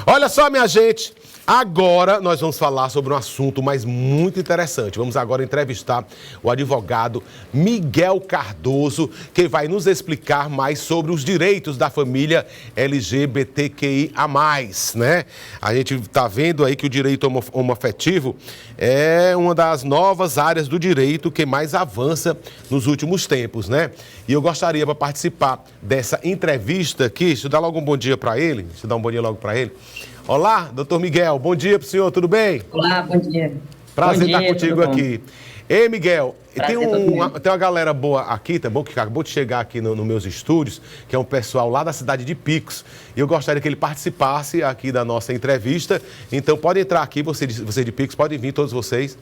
Olha só, minha gente, agora nós vamos falar sobre um assunto muito interessante. Vamos agora entrevistar o advogado Miguel Cardoso, que vai nos explicar mais sobre os direitos da família LGBTQIA+, né? A gente está vendo aí que o direito homoafetivo é uma das novas áreas do direito que mais avança nos últimos tempos, né? E eu gostaria, para participar dessa entrevista aqui, deixa eu dar logo um bom dia para ele, deixa eu dar um bom dia logo para ele. Olá, doutor Miguel, bom dia para o senhor, tudo bem? Olá, bom dia. Prazer estar contigo aqui. Ei, Miguel, tem uma galera boa aqui, tá bom? Que acabou de chegar aqui nos meus estúdios, que é um pessoal lá da cidade de Picos. E eu gostaria que ele participasse aqui da nossa entrevista. Então, pode entrar aqui, você de Picos, podem vir todos vocês.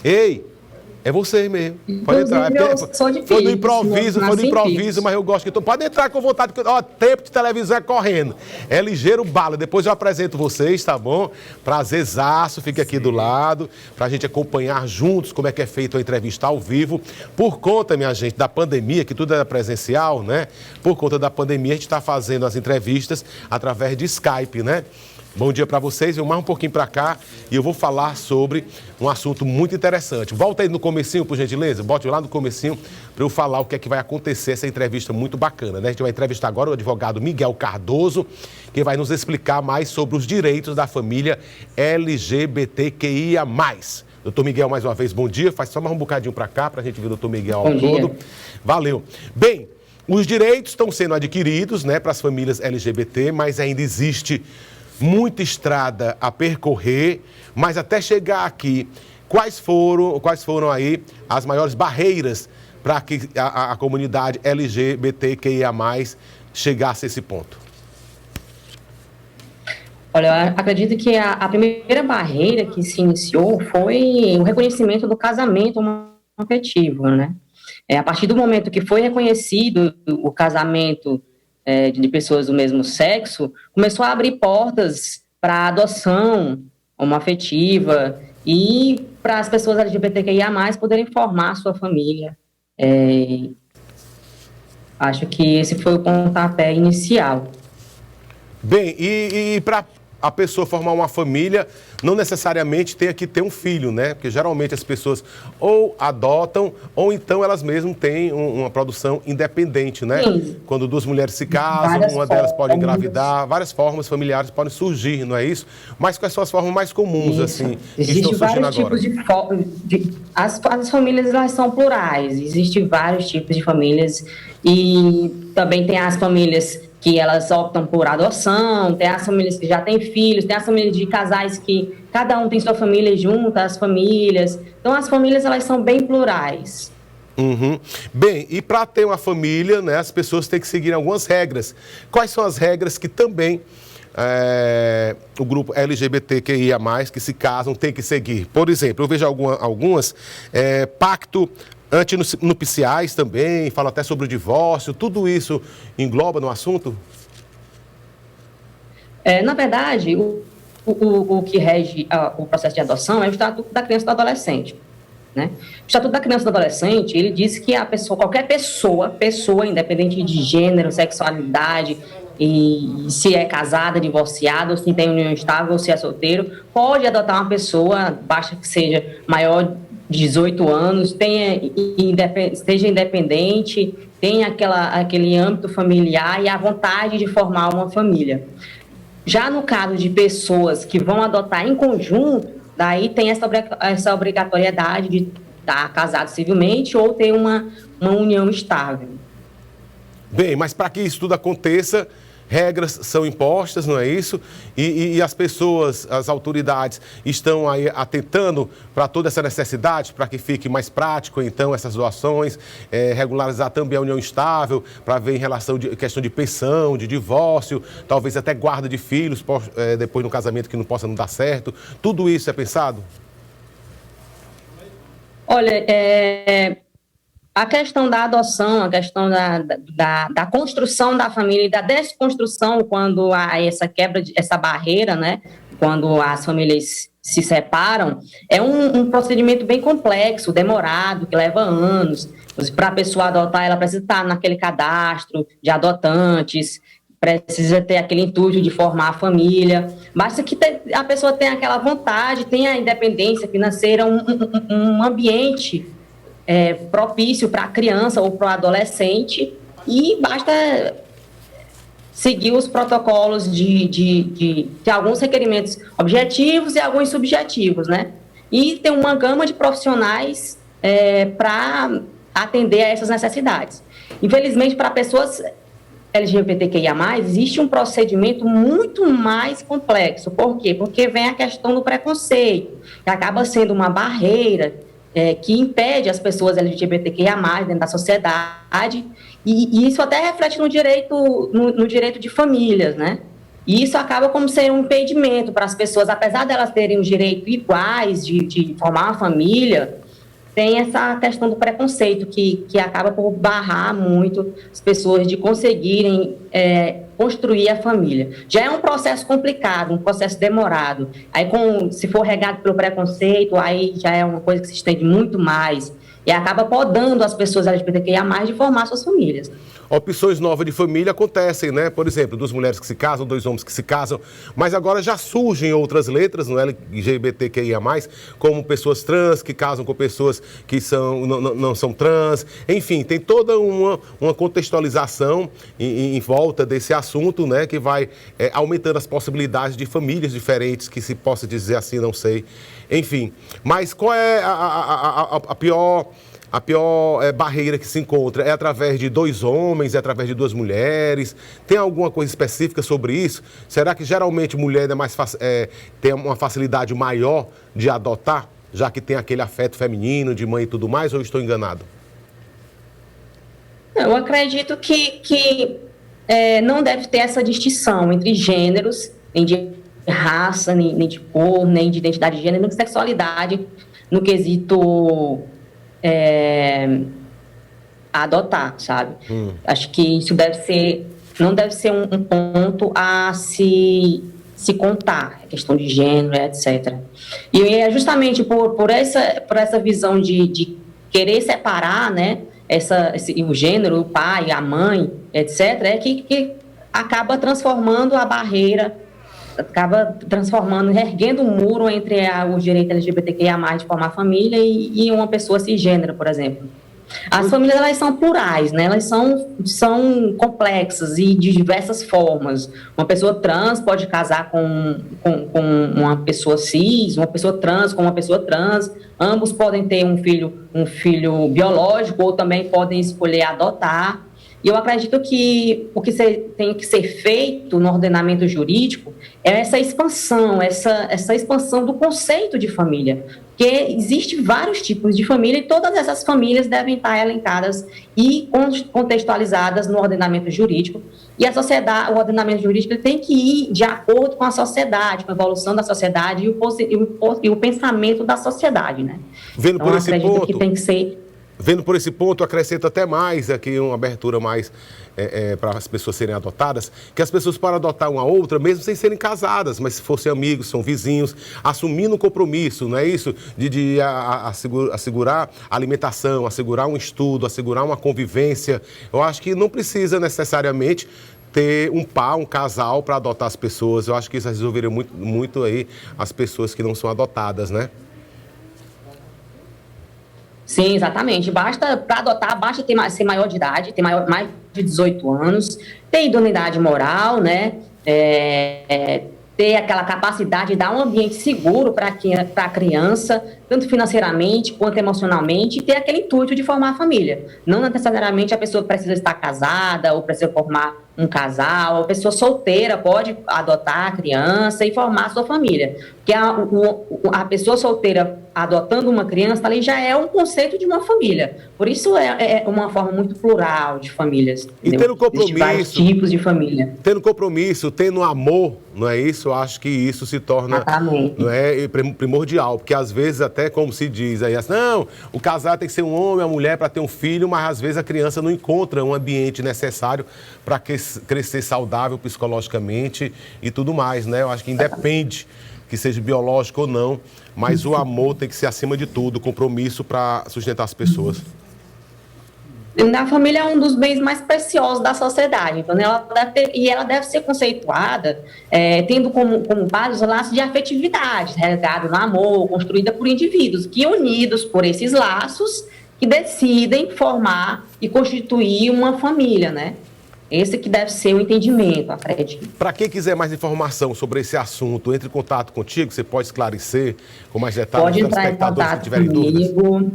Ei! É você mesmo. Pode entrar. Foi no improviso, mas eu gosto que tu pode entrar com vontade, porque tempo de televisão é correndo. É ligeiro bala. Depois eu apresento vocês, tá bom? Prazerzaço, fique aqui do lado, pra gente acompanhar juntos como é que é feito a entrevista ao vivo. Por conta, minha gente, da pandemia, que tudo era presencial, né? Por conta da pandemia, a gente está fazendo as entrevistas através de Skype, né? Bom dia para vocês, eu mais um pouquinho para cá e eu vou falar sobre um assunto muito interessante. Volta aí no comecinho, por gentileza, bote lá no comecinho para eu falar o que é que vai acontecer, essa entrevista muito bacana, né? A gente vai entrevistar agora o advogado Miguel Cardoso, que vai nos explicar mais sobre os direitos da família LGBTQIA+. Doutor Miguel, mais uma vez, bom dia. Faz só mais um bocadinho para cá para a gente ver o doutor Miguel ao todo. Valeu. Bem, os direitos estão sendo adquiridos, né, para as famílias LGBT, mas ainda existe muita estrada a percorrer, mas até chegar aqui, quais foram aí as maiores barreiras para que a comunidade LGBTQIA+, chegasse a esse ponto? Olha, eu acredito que a primeira barreira que se iniciou foi o reconhecimento do casamento homoafetivo, né? A partir do momento que foi reconhecido o casamento de pessoas do mesmo sexo, começou a abrir portas para adoção homoafetiva e para as pessoas LGBTQIA+, poderem formar sua família. Acho que esse foi o pontapé inicial. Bem, e para a pessoa formar uma família, não necessariamente tem que ter um filho, né? Porque geralmente as pessoas ou adotam, ou então elas mesmas têm uma produção independente, né? Sim. Quando duas mulheres se casam, uma delas pode engravidar, várias formas familiares podem surgir, não é isso? Mas quais são as formas mais comuns, assim, que estão surgindo agora? As famílias, elas são plurais, existem vários tipos de famílias e também tem as famílias que elas optam por adoção, tem as famílias que já têm filhos, tem as famílias de casais que cada um tem sua família junto, as famílias. Então, as famílias, elas são bem plurais. Uhum. Bem, e para ter uma família, né, as pessoas têm que seguir algumas regras. Quais são as regras que também o grupo LGBTQIA+, que se casam, tem que seguir? Por exemplo, eu vejo algumas, pacto antinupciais também, fala até sobre o divórcio, tudo isso engloba no assunto? Na verdade, o que rege o processo de adoção é o Estatuto da Criança e do Adolescente, né? O Estatuto da Criança e do Adolescente, ele diz que qualquer pessoa, independente de gênero, sexualidade, e se é casada, divorciada, ou se tem união estável, ou se é solteiro, pode adotar uma pessoa, basta que seja maior de 18 anos, seja independente, tenha aquele âmbito familiar e a vontade de formar uma família. Já no caso de pessoas que vão adotar em conjunto, daí tem essa obrigatoriedade de estar casado civilmente ou ter uma união estável. Bem, mas para que isso tudo aconteça, regras são impostas, não é isso? E as pessoas, as autoridades estão aí atentando para toda essa necessidade, para que fique mais prático, então, essas doações, regularizar também a união estável, para ver em relação de questão de pensão, de divórcio, talvez até guarda de filhos, depois no casamento que não possa não dar certo. Tudo isso é pensado? Olha, a questão da adoção, a questão da construção da família e da desconstrução quando há essa quebra, essa barreira, né? Quando as famílias se separam, é um procedimento bem complexo, demorado, que leva anos. Para a pessoa adotar, ela precisa estar naquele cadastro de adotantes, precisa ter aquele intuito de formar a família. Basta que a pessoa tenha aquela vontade, tenha a independência financeira, um ambiente propício para a criança ou para o adolescente, e basta seguir os protocolos de alguns requerimentos objetivos e alguns subjetivos, né? E ter uma gama de profissionais para atender a essas necessidades. Infelizmente, para pessoas LGBTQIA+, existe um procedimento muito mais complexo. Por quê? Porque vem a questão do preconceito, que acaba sendo uma barreira que impede as pessoas LGBTQIA+, dentro da sociedade, e isso até reflete no direito de famílias, né? E isso acaba como sendo um impedimento para as pessoas, apesar delas terem os direitos iguais de formar uma família, tem essa questão do preconceito que acaba por barrar muito as pessoas de conseguirem construir a família. Já é um processo complicado, um processo demorado. Aí, se for regado pelo preconceito, aí já é uma coisa que se estende muito mais e acaba podando as pessoas LGBTQIA+ de formar suas famílias. Opções novas de família acontecem, né? Por exemplo, 2 mulheres que se casam, 2 homens que se casam, mas agora já surgem outras letras no LGBTQIA+, como pessoas trans que casam com pessoas que não são trans. Enfim, tem toda uma contextualização em volta desse assunto, né? Que vai aumentando as possibilidades de famílias diferentes, que se possa dizer assim, não sei. Enfim, mas qual é a pior barreira que se encontra? É através de 2 homens, é através de 2 mulheres? Tem alguma coisa específica sobre isso? Será que geralmente mulher tem uma facilidade maior de adotar, já que tem aquele afeto feminino, de mãe e tudo mais, ou eu estou enganado? Eu acredito que não deve ter essa distinção entre gêneros, nem de raça, nem de cor, nem de identidade de gênero, nem de sexualidade, no quesito adotar, sabe? Acho que isso não deve ser um ponto a se contar, a questão de gênero, etc. E é justamente por essa visão de querer separar, né, o gênero, o pai, a mãe, etc., que acaba transformando a barreira, erguendo um muro entre os direitos LGBTQIA+, de formar família e uma pessoa cisgênero, por exemplo. As famílias, elas são plurais, né? Elas são complexas e de diversas formas. Uma pessoa trans pode casar com uma pessoa cis, uma pessoa trans com uma pessoa trans. Ambos podem ter um filho biológico ou também podem escolher adotar. E eu acredito que o que tem que ser feito no ordenamento jurídico é essa expansão do conceito de família. Porque existem vários tipos de família e todas essas famílias devem estar elencadas e contextualizadas no ordenamento jurídico. E o ordenamento jurídico tem que ir de acordo com a sociedade, com a evolução da sociedade e o pensamento da sociedade, né? Vendo por esse ponto, que tem que ser... Vendo por esse ponto, acrescento até mais aqui uma abertura mais para as pessoas serem adotadas, que as pessoas podem adotar uma outra, mesmo sem serem casadas, mas se fossem amigos, são vizinhos, assumindo um compromisso, não é isso? De assegurar a alimentação, assegurar um estudo, assegurar uma convivência. Eu acho que não precisa necessariamente ter um casal para adotar as pessoas. Eu acho que isso resolveria muito aí as pessoas que não são adotadas, né? Sim, exatamente. Para adotar, basta ser maior de idade, ter mais de 18 anos, ter idoneidade moral, né? Ter aquela capacidade de dar um ambiente seguro para a criança, tanto financeiramente quanto emocionalmente, e ter aquele intuito de formar a família. Não necessariamente a pessoa precisa estar casada ou precisa formar um casal, a pessoa solteira pode adotar a criança e formar a sua família. Porque a pessoa solteira adotando uma criança ali já é um conceito de uma família. Por isso é uma forma muito plural de famílias. E tendo compromisso, existem vários tipos de família. Tendo compromisso, tendo amor, não é isso? Eu acho que isso se torna primordial. Porque às vezes, até como se diz aí, não, o casal tem que ser um homem, a mulher para ter um filho, mas às vezes a criança não encontra um ambiente necessário para crescer saudável psicologicamente e tudo mais, né? Eu acho que independe que seja biológico ou não, mas o amor tem que ser acima de tudo, o compromisso para sustentar as pessoas. A família é um dos bens mais preciosos da sociedade, então ela deve ser conceituada tendo como base os laços de afetividade, regado no amor, construída por indivíduos que, unidos por esses laços, que decidem formar e constituir uma família, né? Esse que deve ser o entendimento, acredito. Para quem quiser mais informação sobre esse assunto, entre em contato contigo, você pode esclarecer com mais detalhes. Pode entrar em contato comigo.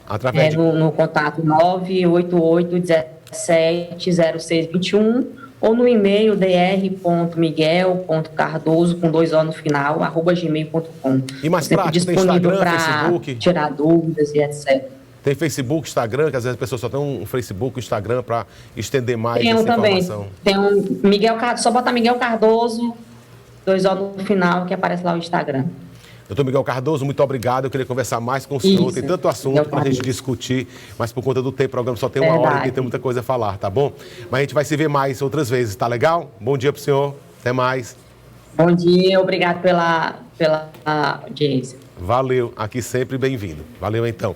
Através no contato 988-170621 ou no e-mail dr.miguel.cardoso, com 2 O no final, @gmail.com. E mais prático, tem Instagram, Facebook? Tirar dúvidas e etc. Tem Facebook, Instagram, que às vezes as pessoas só têm um Facebook, Instagram para estender mais essa informação. Tem um Miguel Cardoso, só botar Miguel Cardoso, 2 O no final, que aparece lá o Instagram. Doutor Miguel Cardoso, muito obrigado. Eu queria conversar mais com o senhor. Tem tanto assunto para a gente discutir, mas por conta do tempo, o programa só tem uma hora e tem muita coisa a falar, tá bom? Mas a gente vai se ver mais outras vezes, tá legal? Bom dia para o senhor. Até mais. Bom dia, obrigado pela audiência. Valeu, aqui sempre bem-vindo. Valeu, então.